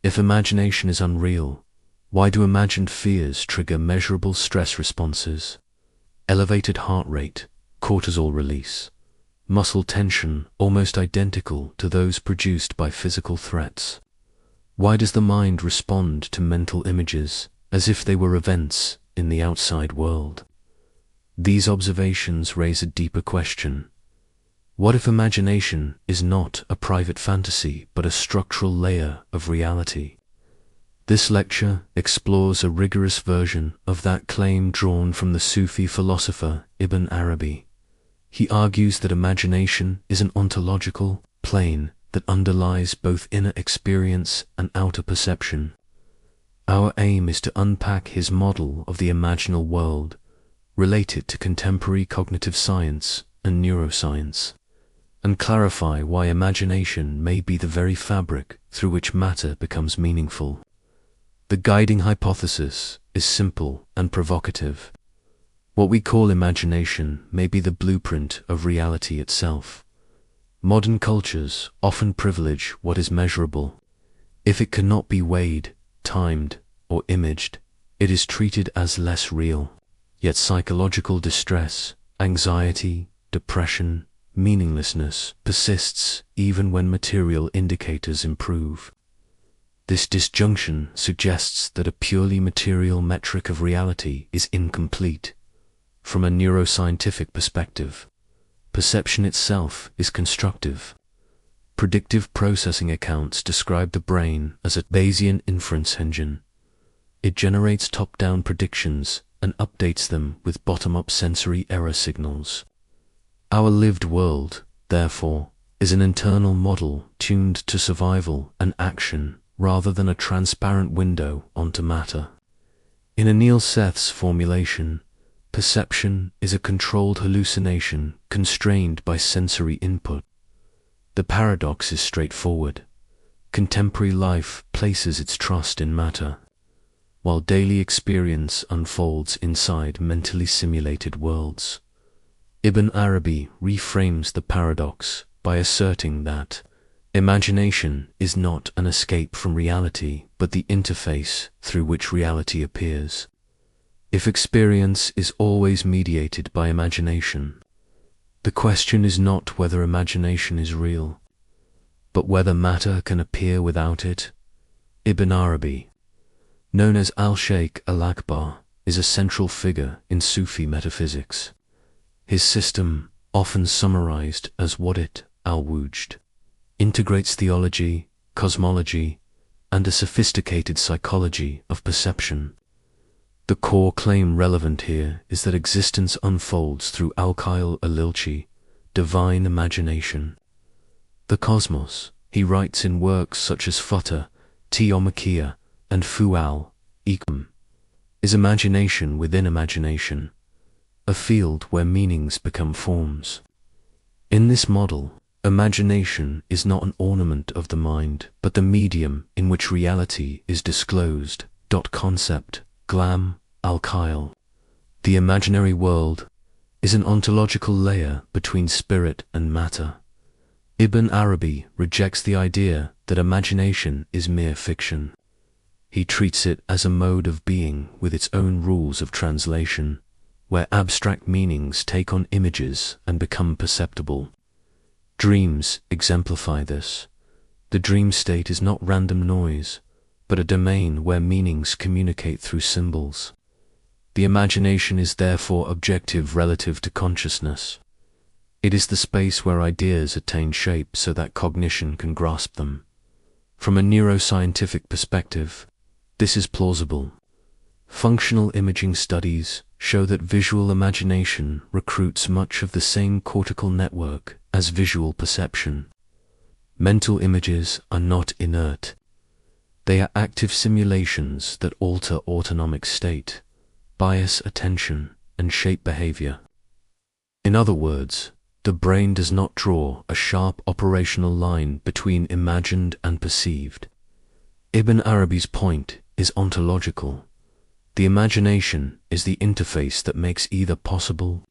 If imagination is unreal, why do imagined fears trigger measurable stress responses, elevated heart rate, cortisol release, muscle tension almost identical to those produced by physical threats? Why does the mind respond to mental images as if they were events in the outside world? These observations raise a deeper question. What if imagination is not a private fantasy but a structural layer of reality? This lecture explores a rigorous version of that claim drawn from the Sufi philosopher Ibn Arabi. He argues that imagination is an ontological plane that underlies both inner experience and outer perception. Our aim is to unpack his model of the imaginal world, relate it to contemporary cognitive science and neuroscience, and clarify why imagination may be the very fabric through which matter becomes meaningful. The guiding hypothesis is simple and provocative. What we call imagination may be the blueprint of reality itself. Modern cultures often privilege what is measurable. If it cannot be weighed, timed, or imaged, it is treated as less real. Yet psychological distress, anxiety, depression, meaninglessness persists even when material indicators improve. This disjunction suggests that a purely material metric of reality is incomplete. From a neuroscientific perspective, perception itself is constructive. Predictive processing accounts describe the brain as a Bayesian inference engine. It generates top-down predictions and updates them with bottom-up sensory error signals. Our lived world, therefore, is an internal model tuned to survival and action rather than a transparent window onto matter. In Anil Seth's formulation, perception is a controlled hallucination constrained by sensory input. The paradox is straightforward. Contemporary life places its trust in matter, while daily experience unfolds inside mentally simulated worlds. Ibn Arabi reframes the paradox by asserting that imagination is not an escape from reality, but the interface through which reality appears. If experience is always mediated by imagination, the question is not whether imagination is real, but whether matter can appear without it. Ibn Arabi, known as Al-Sheikh al-Akbar, is a central figure in Sufi metaphysics. His system, often summarized as Wahdat al-Wujud, integrates theology, cosmology, and a sophisticated psychology of perception. The core claim relevant here is that existence unfolds through Al-Khail al-Ilchi, divine imagination. The cosmos, he writes in works such as Fatah, Teomakia, and Fu'al, Ikum, is imagination within imagination, a field where meanings become forms. In this model, imagination is not an ornament of the mind, but the medium in which reality is disclosed. Concept, Glam, Al-Khail. The imaginary world is an ontological layer between spirit and matter. Ibn Arabi rejects the idea that imagination is mere fiction. He treats it as a mode of being with its own rules of translation, where abstract meanings take on images and become perceptible. Dreams exemplify this. The dream state is not random noise, but a domain where meanings communicate through symbols. The imagination is therefore objective relative to consciousness. It is the space where ideas attain shape so that cognition can grasp them. From a neuroscientific perspective, this is plausible. Functional imaging studies show that visual imagination recruits much of the same cortical network as visual perception. Mental images are not inert. They are active simulations that alter autonomic state, bias attention, and shape behavior. In other words, the brain does not draw a sharp operational line between imagined and perceived. Ibn Arabi's point is ontological. The imagination is the interface that makes either possible.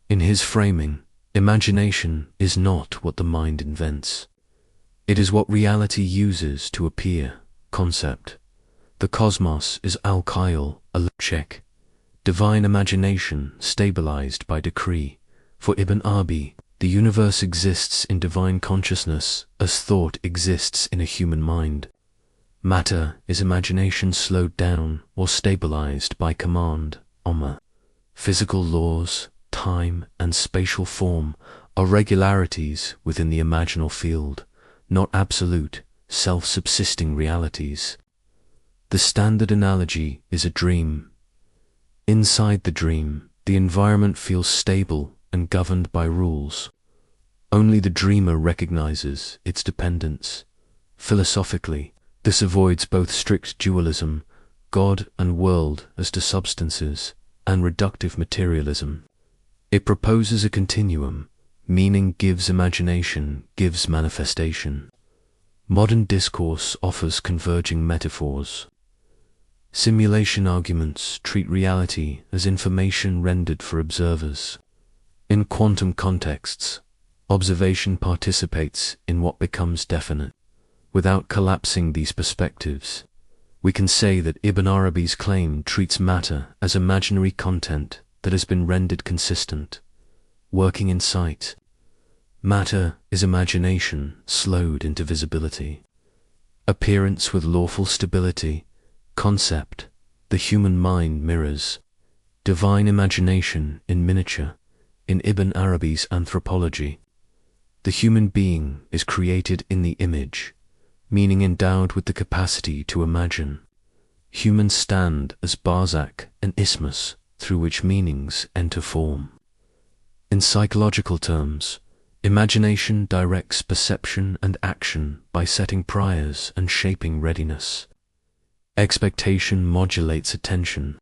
In his framing, imagination is not what the mind invents. It is what reality uses to appear. concept. The cosmos is al-Khayal, a check. Divine imagination stabilized by decree. For Ibn Arabi, the universe exists in divine consciousness as thought exists in a human mind. Matter is imagination slowed down or stabilized by command, Omar. Physical laws, time and spatial form are regularities within the imaginal field, not absolute, self-subsisting realities. The standard analogy is a dream. Inside the dream, the environment feels stable and governed by rules. Only the dreamer recognizes its dependence. Philosophically, this avoids both strict dualism, God and world as to substances, and reductive materialism. It proposes a continuum. Meaning gives imagination, gives manifestation. Modern discourse offers converging metaphors. Simulation arguments treat reality as information rendered for observers. In quantum contexts, observation participates in what becomes definite. Without collapsing these perspectives, we can say that Ibn Arabi's claim treats matter as imaginary content that has been rendered consistent, working in sight. Matter is imagination slowed into visibility. Appearance with lawful stability, concept, the human mind mirrors. Divine imagination in miniature, in Ibn Arabi's anthropology. The human being is created in the image, meaning endowed with the capacity to imagine. Humans stand as Barzak and isthmus through which meanings enter form. In psychological terms, imagination directs perception and action by setting priors and shaping readiness. Expectation modulates attention.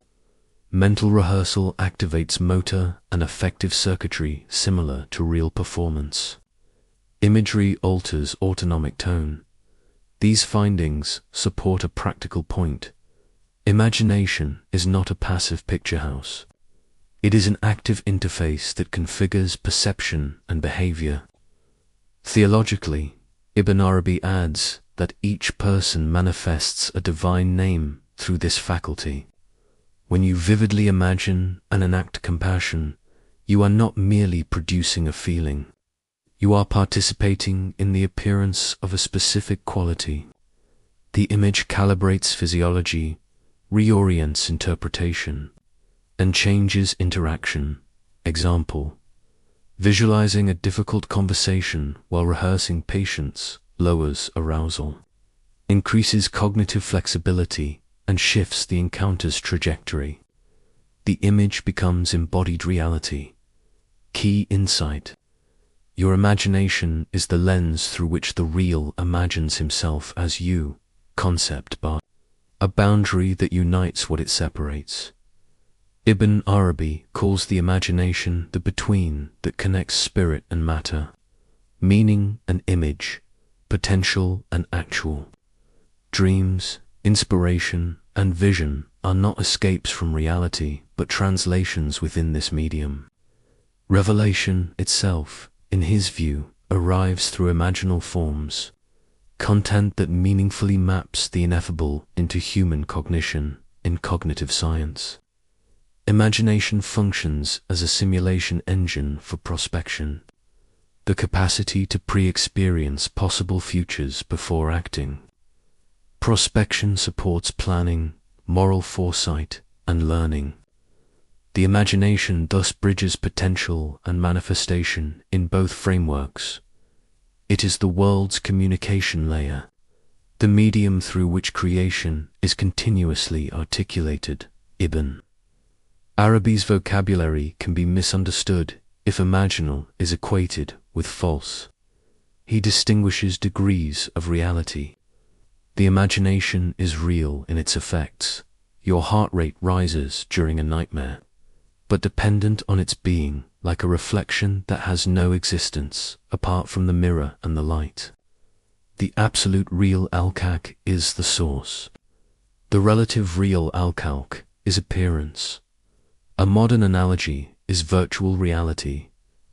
Mental rehearsal activates motor and affective circuitry similar to real performance. Imagery alters autonomic tone. These findings support a practical point. Imagination is not a passive picture house. It is an active interface that configures perception and behavior. Theologically, Ibn Arabi adds that each person manifests a divine name through this faculty. When you vividly imagine and enact compassion, you are not merely producing a feeling. You are participating in the appearance of a specific quality. The image calibrates physiology, reorients interpretation, and changes interaction. Example: visualizing a difficult conversation while rehearsing patience lowers arousal, increases cognitive flexibility, and shifts the encounter's trajectory. The image becomes embodied reality. Key insight: your imagination is the lens through which the real imagines himself as you, concept bar, a boundary that unites what it separates. Ibn Arabi calls the imagination the between that connects spirit and matter, meaning and image, potential and actual. Dreams, inspiration, and vision are not escapes from reality, but translations within this medium. Revelation itself, in his view, arrives through imaginal forms, content that meaningfully maps the ineffable into human cognition in cognitive science. Imagination functions as a simulation engine for prospection, the capacity to pre-experience possible futures before acting. Prospection supports planning, moral foresight, and learning. The imagination thus bridges potential and manifestation in both frameworks. It is the world's communication layer, the medium through which creation is continuously articulated. Ibn Arabi's vocabulary can be misunderstood if imaginal is equated with false. He distinguishes degrees of reality. The imagination is real in its effects. Your heart rate rises during a nightmare, but dependent on its being, like a reflection that has no existence apart from the mirror and the light. The absolute real al-Khalq is the source. The relative real al-Khalq is appearance. A modern analogy is virtual reality,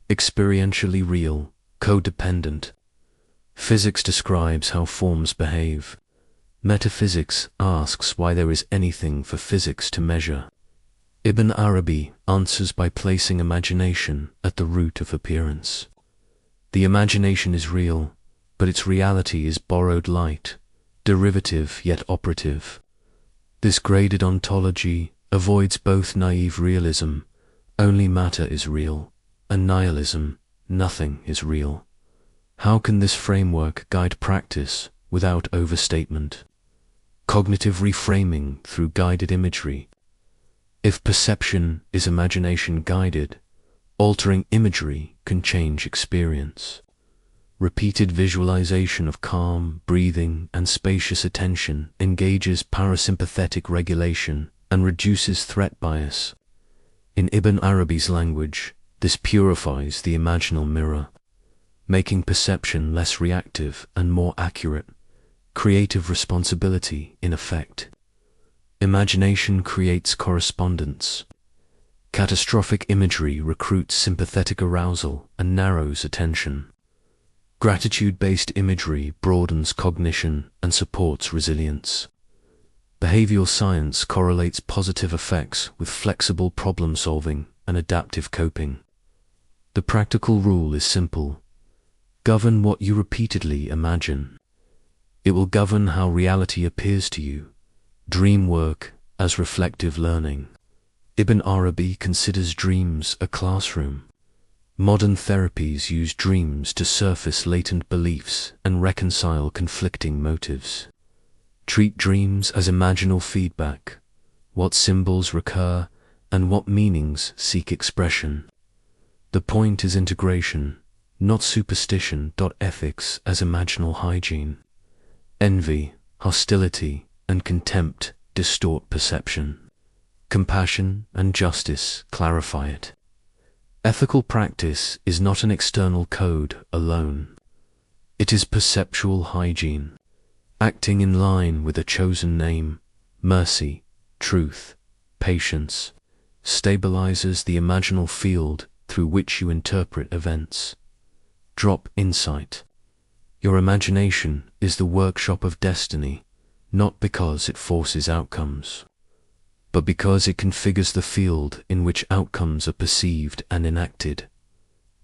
experientially real, codependent. Physics describes how forms behave. Metaphysics asks why there is anything for physics to measure. Ibn Arabi answers by placing imagination at the root of appearance. The imagination is real, but its reality is borrowed light, derivative yet operative. This graded ontology avoids both naive realism, only matter is real, and nihilism, nothing is real. How can this framework guide practice without overstatement? Cognitive reframing through guided imagery. If perception is imagination guided, altering imagery can change experience. Repeated visualization of calm, breathing, and spacious attention engages parasympathetic regulation and reduces threat bias. In Ibn Arabi's language, this purifies the imaginal mirror, making perception less reactive and more accurate. Creative responsibility in effect. Imagination creates correspondence. Catastrophic imagery recruits sympathetic arousal and narrows attention. Gratitude-based imagery broadens cognition and supports resilience. Behavioral science correlates positive effects with flexible problem-solving and adaptive coping. The practical rule is simple. Govern what you repeatedly imagine. It will govern how reality appears to you. Dream work as reflective learning. Ibn Arabi considers dreams a classroom. Modern therapies use dreams to surface latent beliefs and reconcile conflicting motives. Treat dreams as imaginal feedback, what symbols recur and what meanings seek expression. The point is integration, not superstition. Ethics as imaginal hygiene. Envy, hostility, and contempt distort perception. Compassion and justice clarify it. Ethical practice is not an external code alone. It is perceptual hygiene, acting in line with a chosen name, mercy, truth, patience, stabilizes the imaginal field through which you interpret events. Drop insight. Your imagination is the workshop of destiny, not because it forces outcomes, but because it configures the field in which outcomes are perceived and enacted.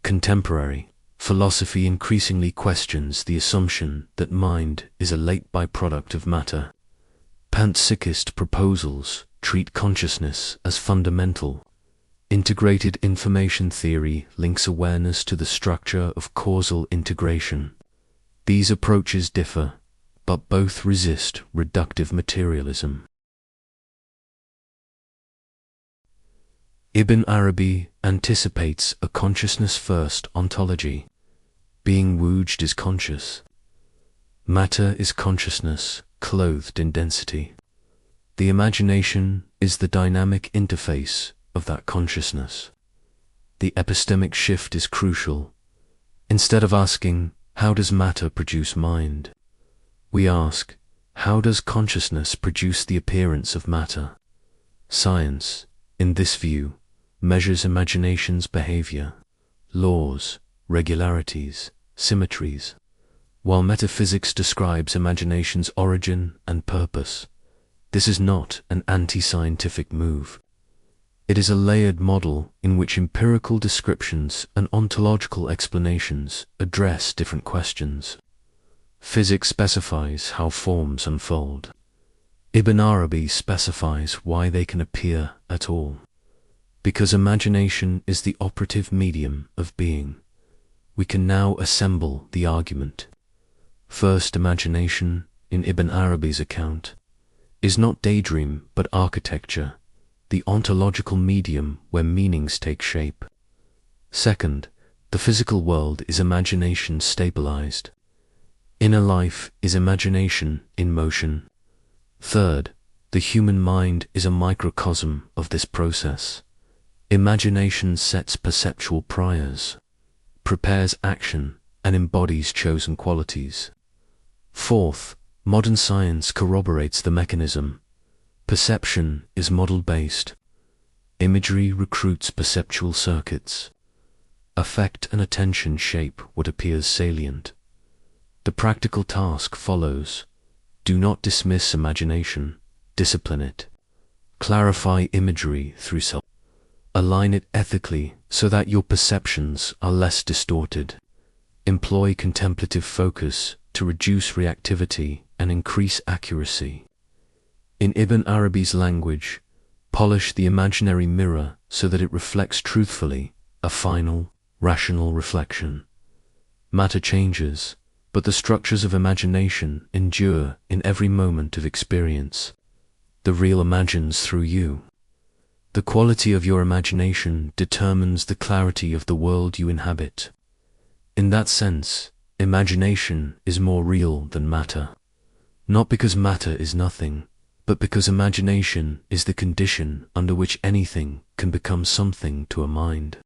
Contemporary philosophy increasingly questions the assumption that mind is a late byproduct of matter. Panpsychist proposals treat consciousness as fundamental. Integrated information theory links awareness to the structure of causal integration. These approaches differ, but both resist reductive materialism. Ibn Arabi anticipates a consciousness-first ontology. Being wujud is conscious. Matter is consciousness, clothed in density. The imagination is the dynamic interface of that consciousness. The epistemic shift is crucial. Instead of asking, how does matter produce mind? We ask, how does consciousness produce the appearance of matter? Science, in this view, measures imagination's behavior, laws, regularities, symmetries, while metaphysics describes imagination's origin and purpose. This is not an anti-scientific move. It is a layered model in which empirical descriptions and ontological explanations address different questions. Physics specifies how forms unfold. Ibn Arabi specifies why they can appear at all. Because imagination is the operative medium of being, we can now assemble the argument. First, imagination, in Ibn Arabi's account, is not daydream but architecture, the ontological medium where meanings take shape. Second, the physical world is imagination stabilized. Inner life is imagination in motion. Third, the human mind is a microcosm of this process. Imagination sets perceptual priors, prepares action, and embodies chosen qualities. Fourth, modern science corroborates the mechanism. Perception is model-based. Imagery recruits perceptual circuits. Affect and attention shape what appears salient. The practical task follows. Do not dismiss imagination, discipline it. Clarify imagery through self. Align it ethically so that your perceptions are less distorted. Employ contemplative focus to reduce reactivity and increase accuracy. In Ibn Arabi's language, polish the imaginary mirror so that it reflects truthfully a final, rational reflection. Matter changes, but the structures of imagination endure in every moment of experience. The real imagines through you. The quality of your imagination determines the clarity of the world you inhabit. In that sense, imagination is more real than matter. Not because matter is nothing, but because imagination is the condition under which anything can become something to a mind.